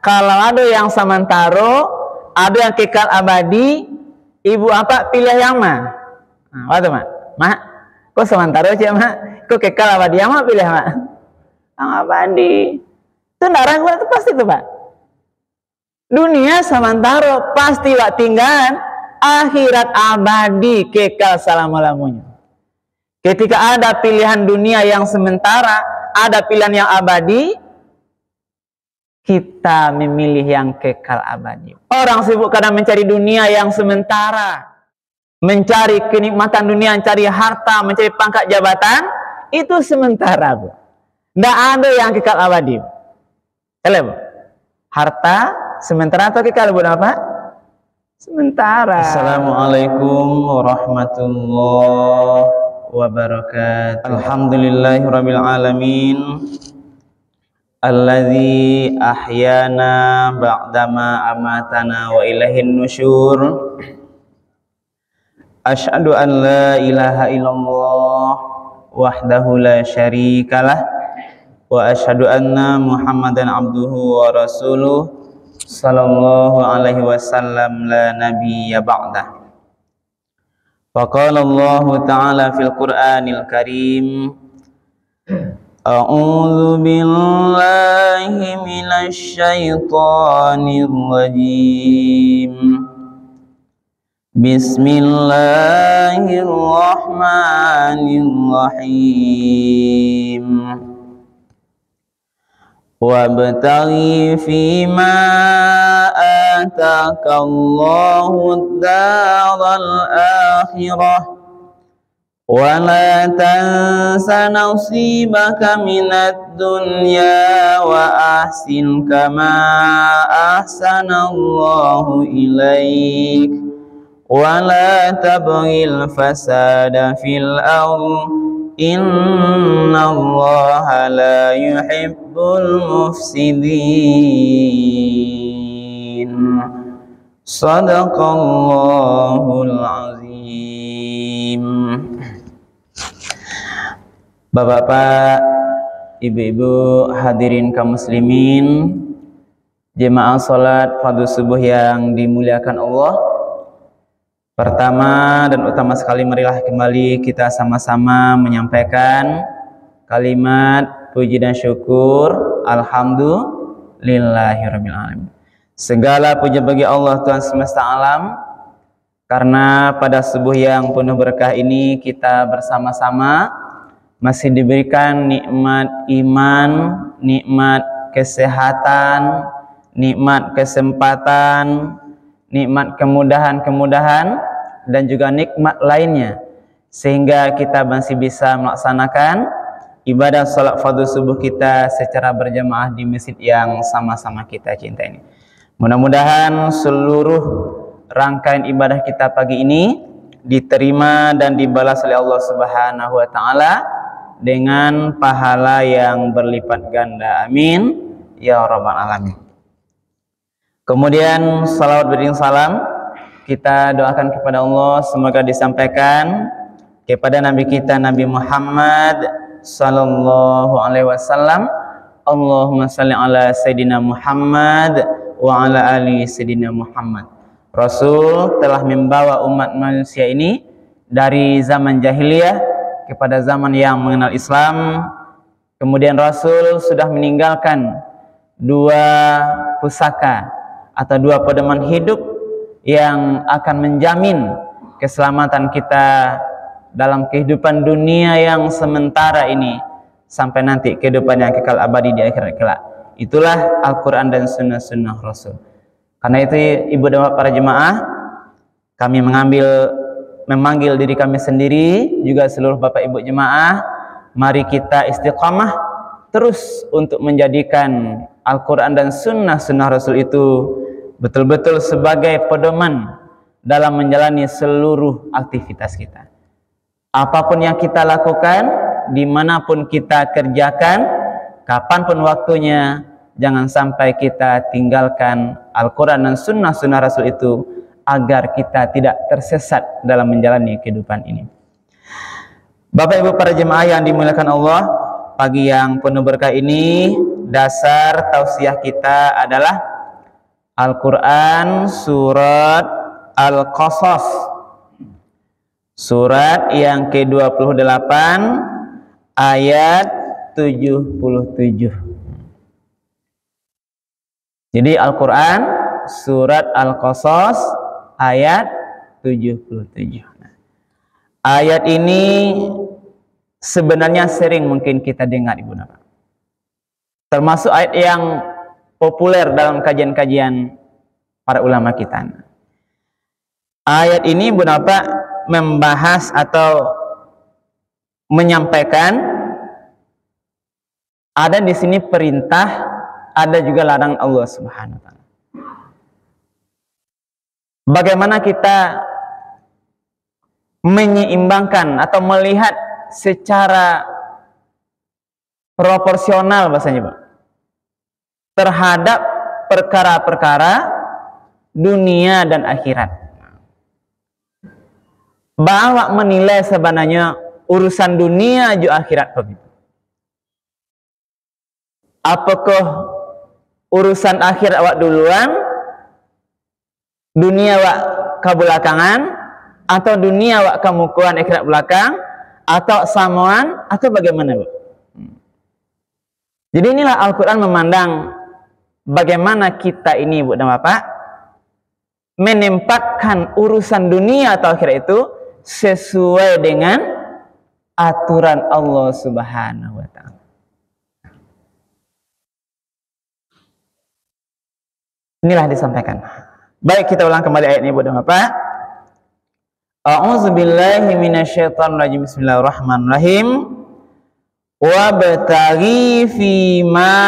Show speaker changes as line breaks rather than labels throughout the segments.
Kalau ada yang sementara, ada yang kekal abadi, ibu apa pilih yang mah? Waduh mak, kok sementara aja mak? Kok kekal abadi yang mah pilih mak? Yang abadi. Itu neraka itu pasti tuh pak. Dunia sementara pasti wak tinggalan, akhirat abadi kekal selama-lamanya. Ketika ada pilihan dunia yang sementara, ada pilihan yang abadi, kita memilih yang kekal abadi. Orang sibuk kadang mencari dunia yang sementara, mencari kenikmatan dunia, mencari harta, mencari pangkat jabatan, itu sementara, Bu. Tidak ada yang kekal abadi. Bu. Harta sementara atau kekal, Bu, apa? Sementara. Assalamualaikum warahmatullahi wabarakatuh. Alhamdulillahirabbil alamin. Alladzi ahyana ba'dama amatana wa ilaihin nusyur. Asyhadu an la ilaha illallah wahdahu la syarikalah wa asyhadu anna Muhammadan abduhu wa rasuluh sallallahu alaihi wasallam la nabiyya ba'dah. Faqala Allah ta'ala fil Qur'anil Karim, A'udzu billahi minasy syaithanir rajim. Bismillahirrahmanirrahim. Wabtaghi fima ataakallahu ad-daral akhirah wa la tansa nasibaka minad dunya wa ahsin kama ahsanallahu ilaik wa la tabghil fasada fil ardh innallaha la yuhibbul mufsidin. Shadaqallahul azim. Bapak-bapak, ibu-ibu, hadirin kaum muslimin, jemaah salat fardhu subuh yang dimuliakan Allah. Pertama dan utama sekali, marilah kembali kita sama-sama menyampaikan kalimat puji dan syukur. Alhamdulillahirabbil alamin. Segala puji bagi Allah Tuhan semesta alam, karena pada subuh yang penuh berkah ini kita bersama-sama masih diberikan nikmat iman, nikmat kesehatan, nikmat kesempatan, nikmat kemudahan-kemudahan, dan juga nikmat lainnya, sehingga kita masih bisa melaksanakan ibadah sholat fardhu subuh kita secara berjamaah di masjid yang sama-sama kita cinta ini. Mudah-mudahan seluruh rangkaian ibadah kita pagi ini diterima dan dibalas oleh Allah Subhanahu wa taala dengan pahala yang berlipat ganda. Amin ya rabbal alamin. Kemudian salawat beriring salam kita doakan kepada Allah, semoga disampaikan kepada Nabi kita Nabi Muhammad sallallahu alaihi wasallam. Allahumma shalli ala Sayyidina Muhammad wa ala ali Sayyidina Muhammad. Rasul telah membawa umat manusia ini dari zaman jahiliyah kepada zaman yang mengenal Islam. Kemudian Rasul sudah meninggalkan dua pusaka atau dua pedoman hidup yang akan menjamin keselamatan kita dalam kehidupan dunia yang sementara ini sampai nanti kehidupan yang kekal abadi di akhirat kelak. Itulah Al-Quran dan sunnah-sunnah Rasul. Karena itu ibu dan bapak para jemaah, kami memanggil diri kami sendiri, juga seluruh bapak ibu jemaah, mari kita istiqamah terus untuk menjadikan Al-Quran dan sunnah-sunnah Rasul itu betul-betul sebagai pedoman dalam menjalani seluruh aktivitas kita. Apapun yang kita lakukan, dimanapun kita kerjakan, kapanpun waktunya, jangan sampai kita tinggalkan Al-Quran dan sunnah-sunnah Rasul itu, agar kita tidak tersesat dalam menjalani kehidupan ini. Bapak ibu para jemaah yang dimuliakan Allah, pagi yang penuh berkah ini, dasar tausiah kita adalah Al-Quran surat Al-Qasas, surat yang ke-28 ayat 77. Jadi Al-Quran surat Al-Qasas ayat 77. Ayat ini sebenarnya sering mungkin kita dengar, Ibu Napa. Termasuk ayat yang populer dalam kajian-kajian para ulama kita. Ayat ini Ibu Napa membahas atau menyampaikan ada di sini perintah, ada juga larangan Allah Subhanahu wa taala. Bagaimana kita menyeimbangkan atau melihat secara proporsional bahasanya, Pak, terhadap perkara-perkara dunia dan akhirat. Bahwa menilai sebenarnya urusan dunia juga akhirat begitu. Apakah urusan akhirat awak duluan, dunia awak kebelakangan, atau dunia awak kemukuan akhirat belakang, atau samaan, atau bagaimana, Pak? Jadi inilah Al-Quran memandang bagaimana kita ini, Bu dan Bapak, menempatkan urusan dunia atau akhirat itu sesuai dengan aturan Allah Subhanahu wa taala. Inilah disampaikan. Baik, kita ulang kembali ayat ini, Bu dan Bapak. A'udzubillahi minasyaitonirrajim. Bismillahirrahmanirrahim. Wabtaghi fima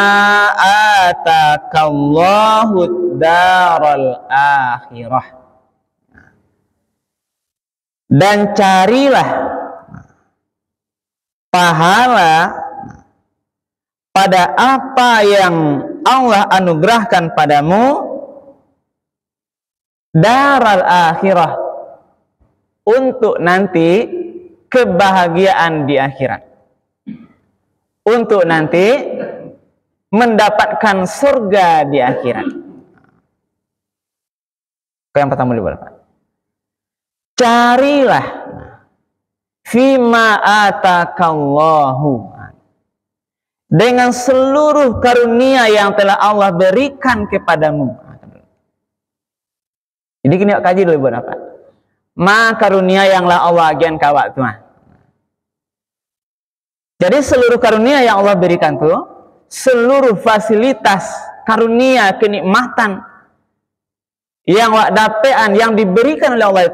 atakallahu daral akhirah. Dan carilah pahala pada apa yang Allah anugerahkan padamu, daral akhirah, untuk nanti kebahagiaan di akhirat, untuk nanti mendapatkan surga di akhirat. Yang pertama dulu, Pak. Carilah fima atakallahu, dengan seluruh karunia yang telah Allah berikan kepadamu. Jadi kini kaji dulu, buat apa? Ma karunia yang lah Allah agian kawak tu. Jadi seluruh karunia yang Allah berikan tu, seluruh fasilitas karunia kenikmatan yang wak dapean yang diberikan oleh Allah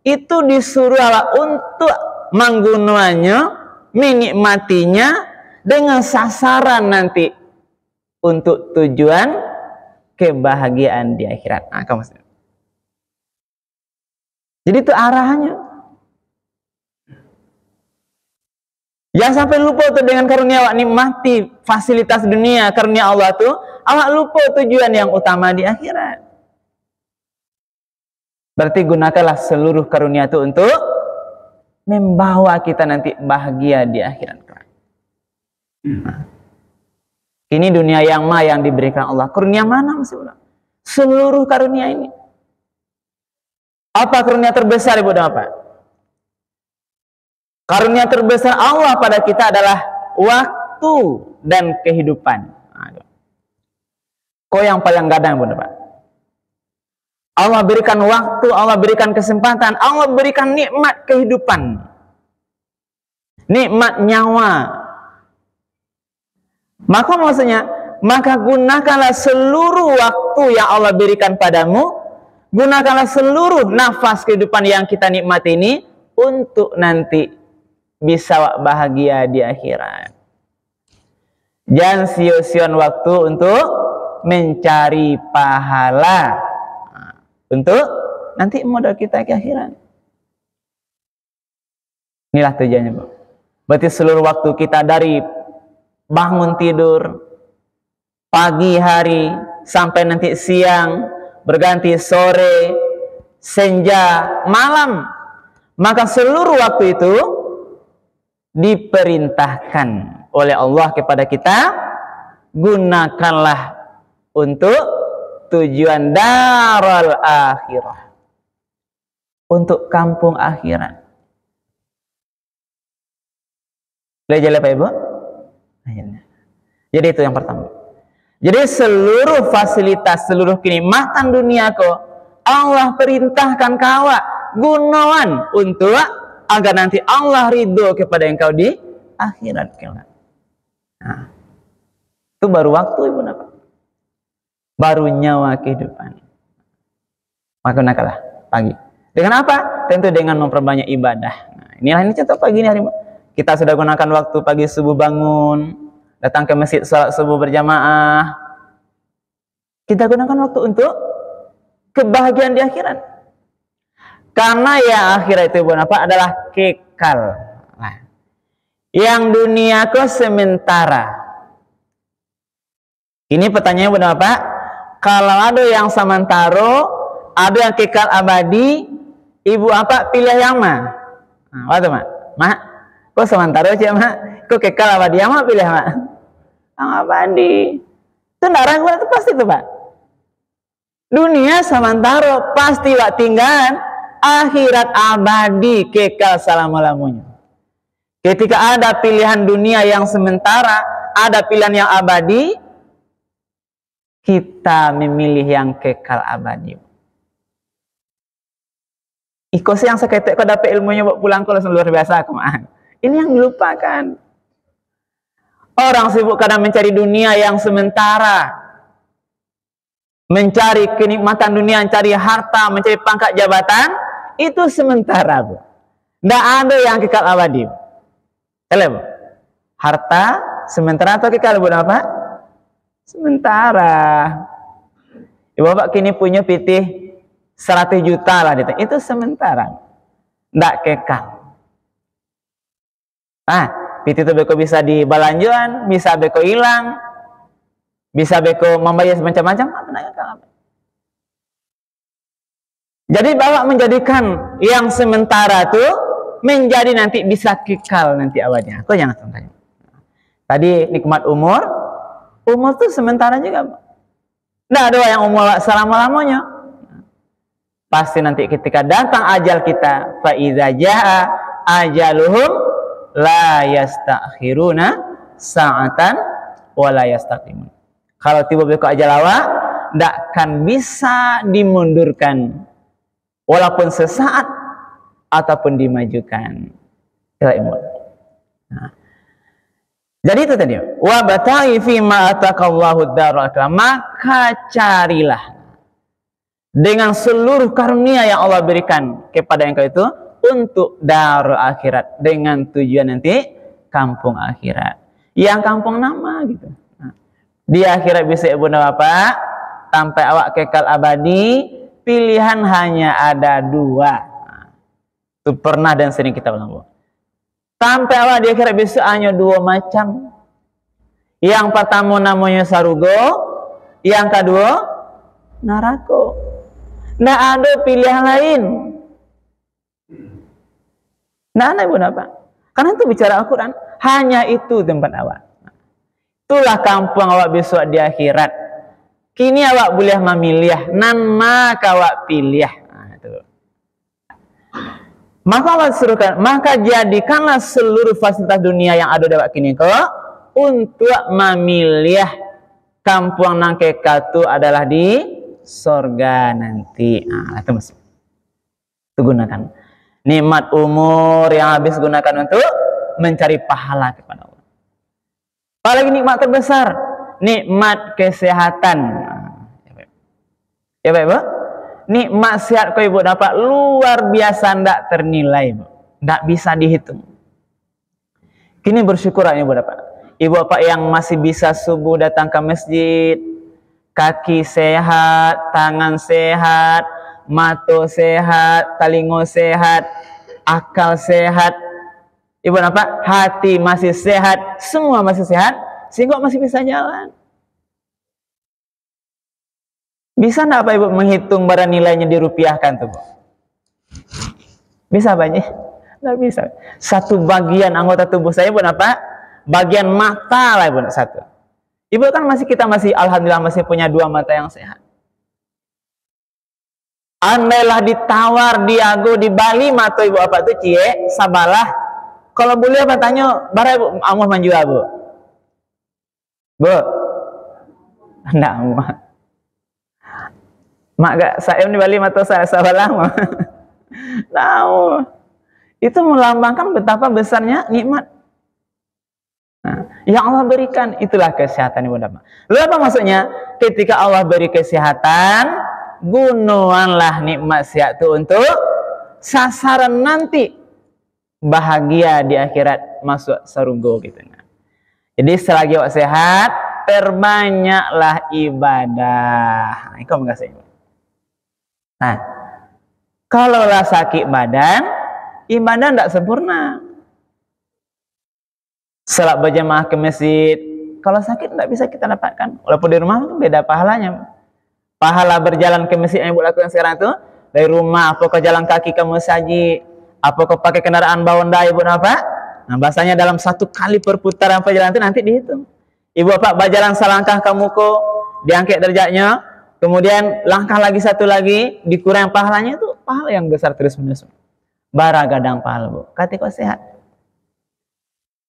itu disuruh Allah untuk menggunakannya, menikmatinya dengan sasaran nanti untuk tujuan kebahagiaan di akhirat. Nah, kamu maksudnya. Jadi itu arahannya. Jangan sampai lupa tuh dengan karunia awak nikmati fasilitas dunia, karunia Allah tuh, awak lupa tujuan yang utama di akhirat. Berarti gunakanlah seluruh karunia itu untuk membawa kita nanti bahagia di akhirat. Nah, ini dunia yang diberikan Allah. Karunia mana maksudnya? Seluruh karunia ini. Apa karunia terbesar, Ibu dan Bapak? Karunia terbesar Allah pada kita adalah waktu dan kehidupan. Kau yang paling gadang, Ibu dan Bapak. Allah berikan waktu, Allah berikan kesempatan, Allah berikan nikmat kehidupan, nikmat nyawa. Maka maksudnya, maka gunakanlah seluruh waktu yang Allah berikan padamu, gunakanlah seluruh nafas kehidupan yang kita nikmati ini untuk nanti bisa bahagia di akhirat. Jangan sia-siakan waktu untuk mencari pahala, untuk nanti modal kita ke akhirat. Inilah tujuannya, Bu. Berarti seluruh waktu kita dari bangun tidur pagi hari sampai nanti siang, berganti sore, senja, malam, maka seluruh waktu itu diperintahkan oleh Allah kepada kita, gunakanlah untuk tujuan darul akhirah, untuk kampung akhirat. Belajar apa Ibu? Jadi itu yang pertama. Jadi seluruh fasilitas, seluruh kenikmatan dunia ko Allah perintahkan kawa gunawan untuk agar nanti Allah ridho kepada engkau di akhirat kelak. Nah, itu baru waktu Ibu napa? Baru nyawa kehidupan. Maka nakalah pagi. Dengan apa? Tentu dengan memperbanyak ibadah. Nah, inilah ini contoh pagi ini hari kita sudah gunakan waktu pagi subuh bangun, datang ke masjid salat subuh berjamaah. Kita gunakan waktu untuk kebahagiaan di akhirat. Karena ya akhirat itu apa? Adalah kekal. Nah, yang dunia kok sementara. Ini pertanyaannya benar Pak? Kalau ada yang sementara, ada yang kekal abadi, Ibu apa pilih yang mana? Nah, waktu Mak? Mak, kok sementara aja Mak? Kok kekal abadi yang Mak pilih Mak? Yang abadi. Itu nggak ragu itu pasti tuh Pak. Dunia sementara pasti Pak tinggal, akhirat abadi kekal selama-lamanya. Ketika ada pilihan dunia yang sementara, ada pilihan yang abadi, kita memilih yang kekal abadi. Ikut yang seketek kau dapat ilmunya buat pulang kau langsung luar biasa kemana? Ini yang dilupakan. Orang sibuk kadang mencari dunia yang sementara, mencari kenikmatan dunia, mencari harta, mencari pangkat jabatan, itu sementara Bu. Tidak ada yang kekal abadi. Bu. Harta sementara atau kekal Bu apa? Sementara. Ibu Bapak kini punya pitih 100 juta lah, itu sementara, tidak kekal. Ah, pitih itu beko bisa dibalanjuan, bisa beko hilang, bisa beko membayar macam-macam, apa kekal? Jadi Bapak menjadikan yang sementara itu menjadi nanti bisa kekal nanti awalnya. Kau jangan tanya. Tadi nikmat umur itu sementara juga. Tidak ada yang umur selama-lamanya. Pasti nanti ketika datang ajal kita, fa idza jaa ajaluhum la yastakhiruna sa'atan wa la yastaqdimun. Kalau tiba-tiba ajal awak, tidak akan bisa dimundurkan walaupun sesaat ataupun dimajukan. Nah. Jadi itu tadi. Wa bataghi fi ma ataqallahu darul akhirah. Maka carilah dengan seluruh karunia yang Allah berikan kepada engkau itu untuk darul akhirat, dengan tujuan nanti kampung akhirat. Yang kampung nama gitu. Nah, di akhirat bisa Ibu Bapak sampai awak kekal abadi, pilihan hanya ada 2. Nah, itu pernah dan sering kita ulang. Sampai awak di akhirat bisa hanya 2 macam. Yang pertama namanya sarugo, yang kedua narako. Tidak ada pilihan lain. Tidak ada Ibu Bapak. Karena itu bicara Al-Quran, hanya itu tempat awak. Itulah kampung awak besok di akhirat. Kini awak boleh memilih, nan maka awak pilih. Nah, itu. Maka Allah suruhkan, maka jadikanlah seluruh fasilitas dunia yang ada di awak kini kau untuk memilih kampung nang kekal itu adalah di surga nanti. Nah, itu mas. Itu gunakan nikmat umur yang habis gunakan untuk mencari pahala kepada Allah. Apalagi nikmat terbesar, nikmat kesehatan. Ya Pak Ibu, nikmat sehat kau Ibu dapat luar biasa, tidak ternilai Ibu, tidak bisa dihitung. Kini bersyukur Ibu dapat. Ibu Bapak yang masih bisa subuh datang ke masjid, kaki sehat, tangan sehat, mata sehat, telinga sehat, akal sehat, Ibu apa? Hati masih sehat, semua masih sehat, sehingga masih bisa jalan. Bisa enggak Pak Ibu menghitung barang nilainya dirupiahkan tuh? Bisa banyak? Enggak bisa. Satu bagian anggota tubuh saya Ibu apa? Bagian mata lah Ibu satu. Ibu kan kita masih alhamdulillah masih punya 2 mata yang sehat. Andailah ditawar diago di Bali mato ibu apa tuh cie sabalah. Kalau boleh apa tanya bara ibu amuh manjua bu. Bu. Enggak amuh. Mak gak saya di Bali mato saya sabalah mah. Tahu. Itu melambangkan betapa besarnya nikmat. Nah, yang Allah berikan itulah kesehatan ibu bapak. Lalu apa maksudnya? Ketika Allah beri kesehatan, gunakanlah nikmat sehat itu untuk sasaran nanti bahagia di akhirat masuk surga gitu. Jadi selagi awak sehat, perbanyaklah ibadah. Nah, itu makasih. Nah, kalaulah sakit badan, ibadah tidak sempurna. Salat berjamaah ke masjid, kalau sakit tidak bisa kita dapatkan. Walaupun di rumah beda pahalanya. Pahala berjalan ke masjid yang ibu lakukan sekarang itu dari rumah, apa ke jalan kaki kamu saji, apa ke pakai kendaraan bawanda ibu apa? Nah bahasanya dalam satu kali perputaran perjalanan itu nanti dihitung. Ibu bapak berjalan selangkah kamu kok diangkat derajatnya, kemudian langkah lagi satu lagi dikurang pahalanya itu pahala yang besar terus menerus. Baragadang pahala bu. Ketika sehat.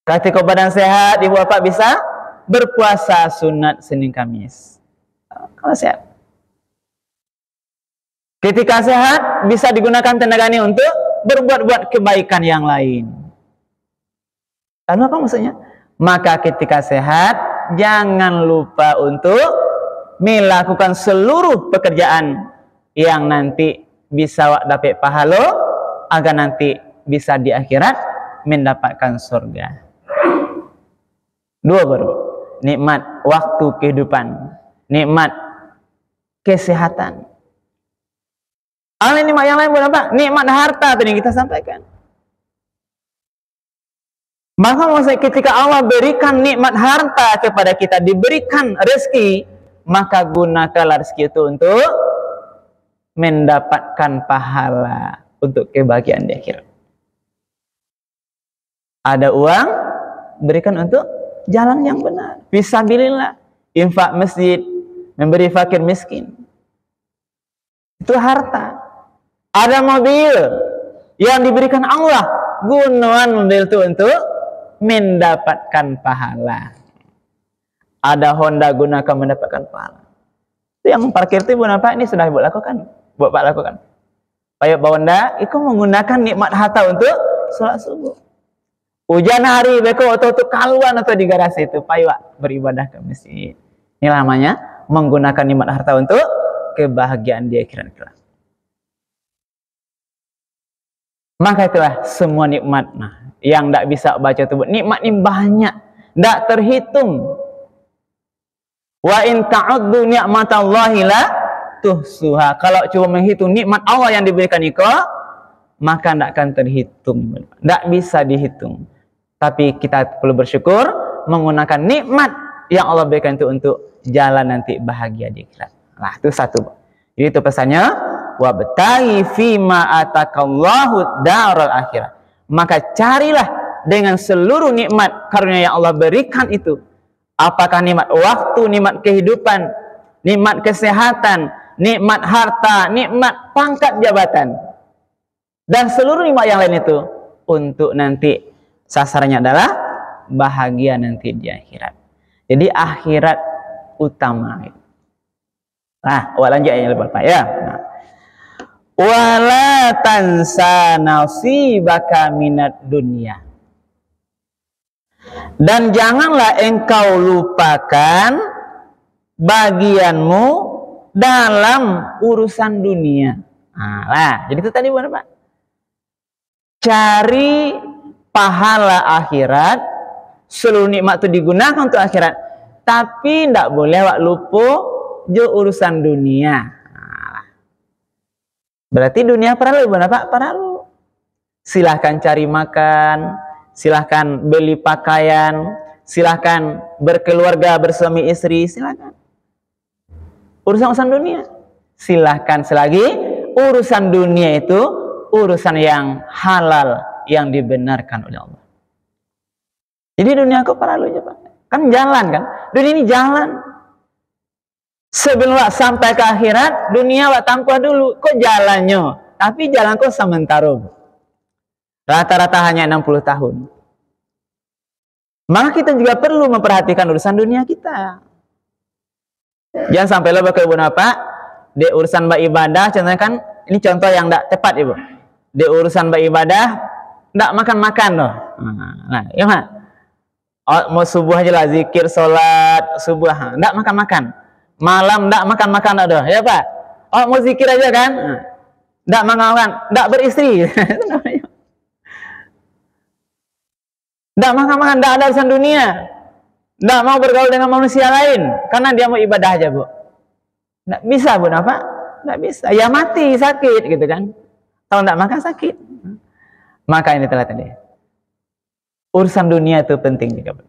Ketika badan sehat, ibu bapak bisa berpuasa sunat Senin Kamis. Kalau sehat. Ketika sehat, bisa digunakan tenaga ini untuk berbuat-buat kebaikan yang lain. Lalu apa maksudnya? Maka ketika sehat, jangan lupa untuk melakukan seluruh pekerjaan yang nanti bisa dapat pahala, agar nanti bisa di akhirat mendapatkan surga. Dua baru, nikmat waktu kehidupan, nikmat kesehatan. Nikmat yang lain berapa? Nikmat harta tadi kita sampaikan. Maka maksudnya ketika Allah berikan nikmat harta kepada kita, diberikan rezeki, maka gunakanlah rezeki itu untuk mendapatkan pahala untuk kebahagiaan di akhirat. Ada uang, berikan untuk jalan yang benar. Fisabilillah, infak masjid, memberi fakir miskin. Itu harta. Ada mobil yang diberikan Allah, gunakan mobil itu untuk mendapatkan pahala. Ada Honda, gunakan mendapatkan pahala. Itu yang parkir itu ibu bapak ini sudah ibu lakukan, bapak lakukan. Payah Honda, itu menggunakan nikmat harta untuk sholat subuh. Hujan hari beko atau kaluan atau di garasi itu payah beribadah ke masjid. Ini namanya menggunakan nikmat harta untuk kebahagiaan di akhirat kelak. Maka itulah semua nikmat yang tidak bisa baca tubuh. Nikmat ini banyak, tidak terhitung. Wa in ta'uddu ni'matallahi la tuhsuha. Kalau cuma menghitung nikmat Allah yang diberikan itu, maka tidak akan terhitung. Tidak bisa dihitung. Tapi kita perlu bersyukur menggunakan nikmat yang Allah berikan itu untuk jalan nanti bahagia di akhirat. Nah, itu satu. Jadi itu pesannya, wabtaghi fima atakallahu daral akhirah. Maka carilah dengan seluruh nikmat karunia yang Allah berikan itu. Apakah nikmat waktu, nikmat kehidupan, nikmat kesehatan, nikmat harta, nikmat pangkat jabatan, dan seluruh nikmat yang lain itu untuk nanti sasarannya adalah bahagia nanti di akhirat. Jadi akhirat utama. Nah, lanjut yang lebih Pak ya. Nah. Wala tansa nasibaka minad dunya. Dan janganlah engkau lupakan bagianmu dalam urusan dunia. Nah, jadi itu tadi bukan Pak. Cari pahala akhirat, seluruh nikmat itu digunakan untuk akhirat, tapi tidak boleh wak lupa jo urusan dunia. Berarti dunia perlu Pak? Perlu. Silahkan cari makan, silahkan beli pakaian, silahkan berkeluarga bersuami istri, silahkan. Urusan dunia, silahkan selagi urusan dunia itu urusan yang halal, yang dibenarkan oleh Allah. Jadi dunia aku perlu aja Pak. Kan jalan kan? Dunia ini jalan. Sebelum wak sampai ke akhirat, dunia wak tampuh dulu. Kok jalannya? Tapi jalan kok sementara. Rata-rata hanya 60 tahun. Maka kita juga perlu memperhatikan urusan dunia kita. Jangan sampai lupa ke ibu apa? Di urusan beribadah, contohnya kan, ini contoh yang tidak tepat ibu. Di urusan beribadah, tidak makan-makan loh. Nah, ya mak. Oh, mau subuh aja lah, zikir, sholat, subuh, tidak makan-makan. Malam tidak makan-makan ada, ya Pak? Oh, mau zikir aja kan? Tidak makan-makan, tidak beristri. Tidak makan-makan, tidak ada urusan dunia. Tidak mau bergaul dengan manusia lain. Karena dia mau ibadah aja, Bu. Tidak bisa, Bu, apa? Tidak bisa. Ya mati, sakit, gitu kan. Kalau tidak makan, sakit. Maka ini telah tadi. Urusan dunia itu penting juga, Bu.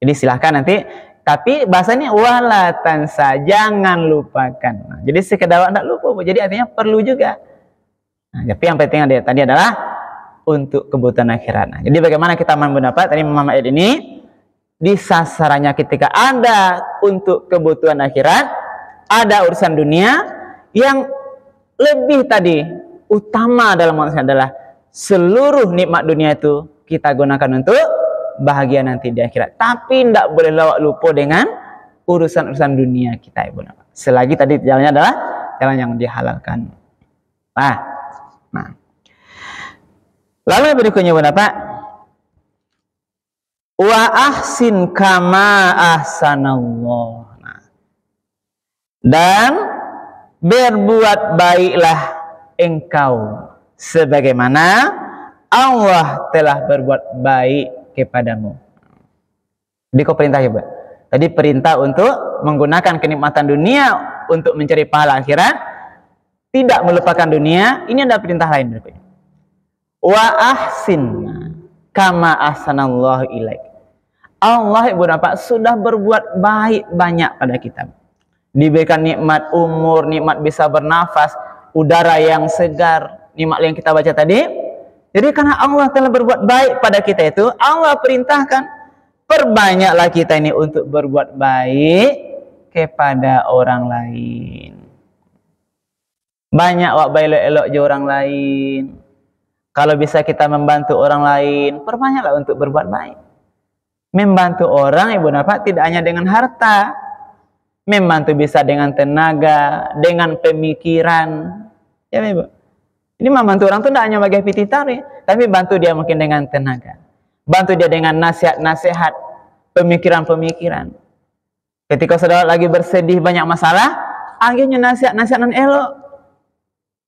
Jadi silahkan nanti. Tapi bahasanya wala tansa, jangan lupakan. Nah, jadi sekedar tidak lupa, Bu. Jadi artinya perlu juga. Nah, tapi yang penting tadi adalah untuk kebutuhan akhirat. Nah, jadi bagaimana kita mendapat tadi memahami ayat ini? Di sasarannya ketika ada untuk kebutuhan akhirat, ada urusan dunia yang lebih tadi utama dalam maksudnya adalah seluruh nikmat dunia itu kita gunakan untuk bahagia nanti di akhirat. Tapi tidak boleh lupa dengan urusan-urusan dunia kita, Ibu. Selagi tadi jalannya adalah jalan yang dihalalkan. Nah. Lalu yang berikutnya Bapak, wa ahsin kama ahsanallah. Nah, dan berbuat baiklah engkau sebagaimana Allah telah berbuat baik kepadamu. Jadi kok perintah ya, Pak? Tadi perintah untuk menggunakan kenikmatan dunia untuk mencari pahala akhirat, tidak melupakan dunia. Ini ada perintah lain berikutnya. Wa ahsin kama ahsanallahu ilaik. Allah Ibu Bapak sudah berbuat baik banyak pada kita. Diberikan nikmat umur, nikmat bisa bernafas, udara yang segar, nikmat yang kita baca tadi. Jadi karena Allah telah berbuat baik pada kita itu, Allah perintahkan perbanyaklah kita ini untuk berbuat baik kepada orang lain. Banyak wak elok-elok je orang lain. Kalau bisa kita membantu orang lain, perbanyaklah untuk berbuat baik. Membantu orang Ibu Bapak tidak hanya dengan harta. Membantu bisa dengan tenaga, dengan pemikiran. Ya Ibu. Ini membantu orang itu tidak hanya bagi pititari, tapi bantu dia mungkin dengan tenaga. Bantu dia dengan nasihat-nasihat, pemikiran-pemikiran. Ketika saudara lagi bersedih banyak masalah, akhirnya nasihat-nasihat yang elok.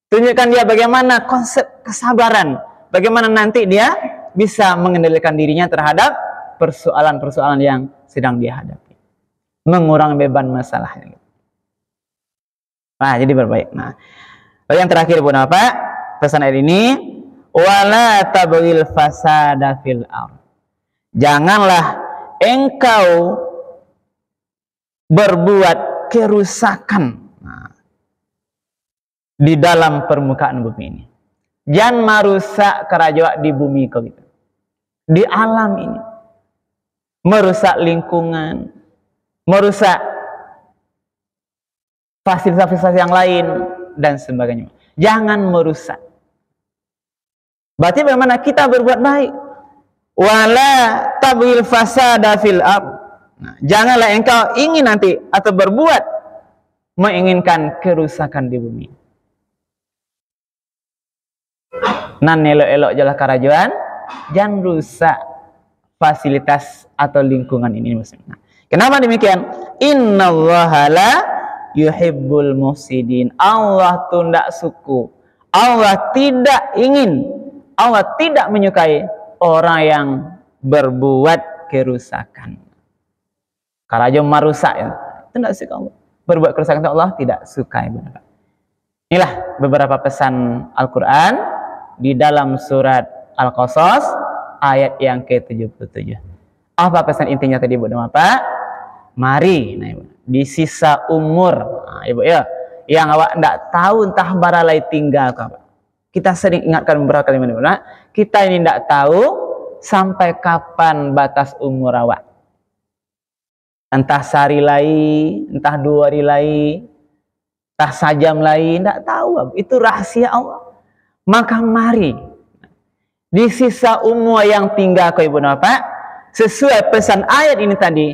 Tunjukkan dia bagaimana konsep kesabaran, bagaimana nanti dia bisa mengendalikan dirinya terhadap persoalan-persoalan yang sedang dia hadapi, mengurangi beban masalahnya. Nah, jadi berbaik. Nah, lalu yang terakhir Ibu Bapak, pesan ayat ini, wala tabghil fasada fil ardh. Janganlah engkau berbuat kerusakan di dalam permukaan bumi ini. Jangan merusak kerajaan di bumi kau gitu. Di alam ini. Merusak lingkungan, merusak fasilitas-fasilitas yang lain dan sebagainya. Jangan merusak. Berarti bagaimana kita berbuat baik? Wala tabghil fasada fil ardh. Nah, janganlah engkau ingin nanti atau berbuat menginginkan kerusakan di bumi. Nan elok-elok jalan kerajaan, jangan rusak fasilitas atau lingkungan ini. Nah, kenapa demikian? Innallaha la yuhibbul mufsidin. Allah tidak suku. Allah tidak ingin. Allah tidak menyukai orang yang berbuat kerusakan. Kerajaan merusak ya. Itu tidak suka Allah. Berbuat kerusakan itu Allah tidak suka. Inilah beberapa pesan Al-Quran di dalam surat Al-Qasas ayat yang ke-77. Apa pesan intinya tadi Ibu Bapak? Mari nah, Ibu, di sisa umur Ibu ya, yang awak tidak tahu entah baralai tinggal apa. Kita sering ingatkan beberapa kali Ibu. Kita ini tidak tahu sampai kapan batas umur awak. entah sehari lagi, entah 2 hari lagi, entah sajam lagi, tidak tahu. Itu rahasia Allah. Maka mari di sisa umur yang tinggal kau ibu bapak, sesuai pesan ayat ini tadi,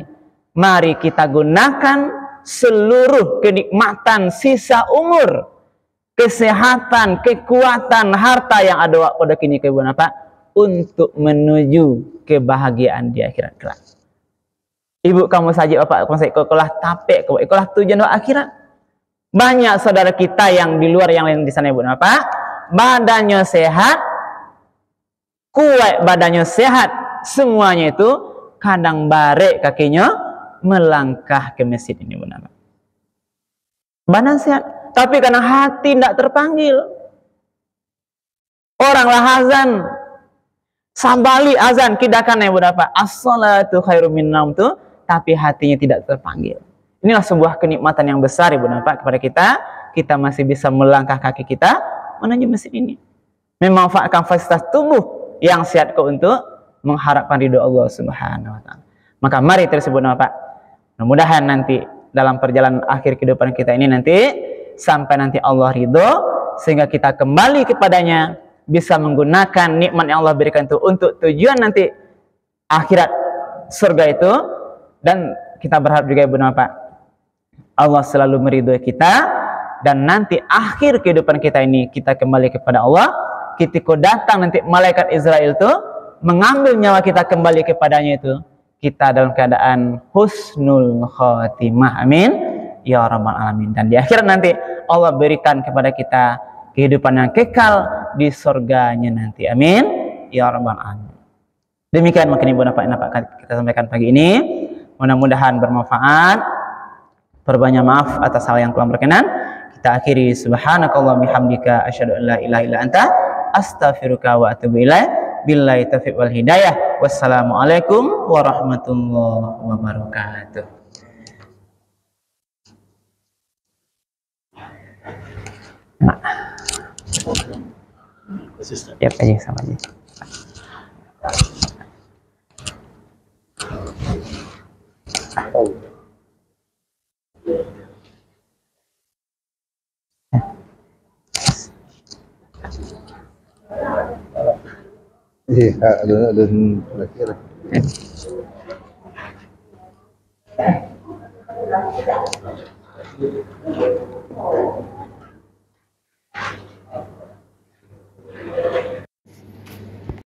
mari kita gunakan seluruh kenikmatan sisa umur, kesehatan, kekuatan, harta yang ada pada kini kau ibu bapak, untuk menuju kebahagiaan di akhirat kelak. Ibu kamu saja bapak kamu saja ikolah tapek kau ikolah tujuan akhirat. Banyak saudara kita yang di luar yang lain di sana ibu bapak, badannya sehat, kuat badannya sehat, semuanya itu kadang bare kakinya melangkah ke masjid ini ibu bapak. Badan sehat, tapi karena hati tidak terpanggil. Oranglah azan, sabali azan kidakan ibu bapak, as-salatu khairum min naum tuh, tapi hatinya tidak terpanggil. Inilah sebuah kenikmatan yang besar ibu bapak kepada kita. Kita masih bisa melangkah kaki kita menuju masjid ini, memanfaatkan fasilitas tubuh yang sehat kok untuk mengharapkan ridho Allah Subhanahu wa taala. Maka mari terus ibu bapak, mudah-mudahan nanti dalam perjalanan akhir kehidupan kita ini nanti sampai nanti Allah ridho, sehingga kita kembali kepadanya, bisa menggunakan nikmat yang Allah berikan itu untuk tujuan nanti akhirat surga itu. Dan kita berharap juga ibu bapak, Allah selalu meridhoi kita, dan nanti akhir kehidupan kita ini kita kembali kepada Allah. Ketika datang nanti malaikat Israel itu mengambil nyawa kita kembali kepadanya, itu kita dalam keadaan husnul khotimah, amin ya rabbal alamin. Dan di akhirat nanti Allah berikan kepada kita kehidupan yang kekal di surganya nanti, amin ya rabbal alamin. Demikian mungkin ibu bapak kita sampaikan pagi ini, mudah-mudahan bermanfaat. Perbanyak maaf atas hal yang kurang berkenan. Kita akhiri, subhanakallah bihamdika asyhadu an la ilaha illa anta astaghfiruka wa atubu ilaik. Billahi taufiq wal hidayah. Wassalamualaikum warahmatullahi wabarakatuh. Nah. Siap aja sama aja.
Iya, ada terakhir.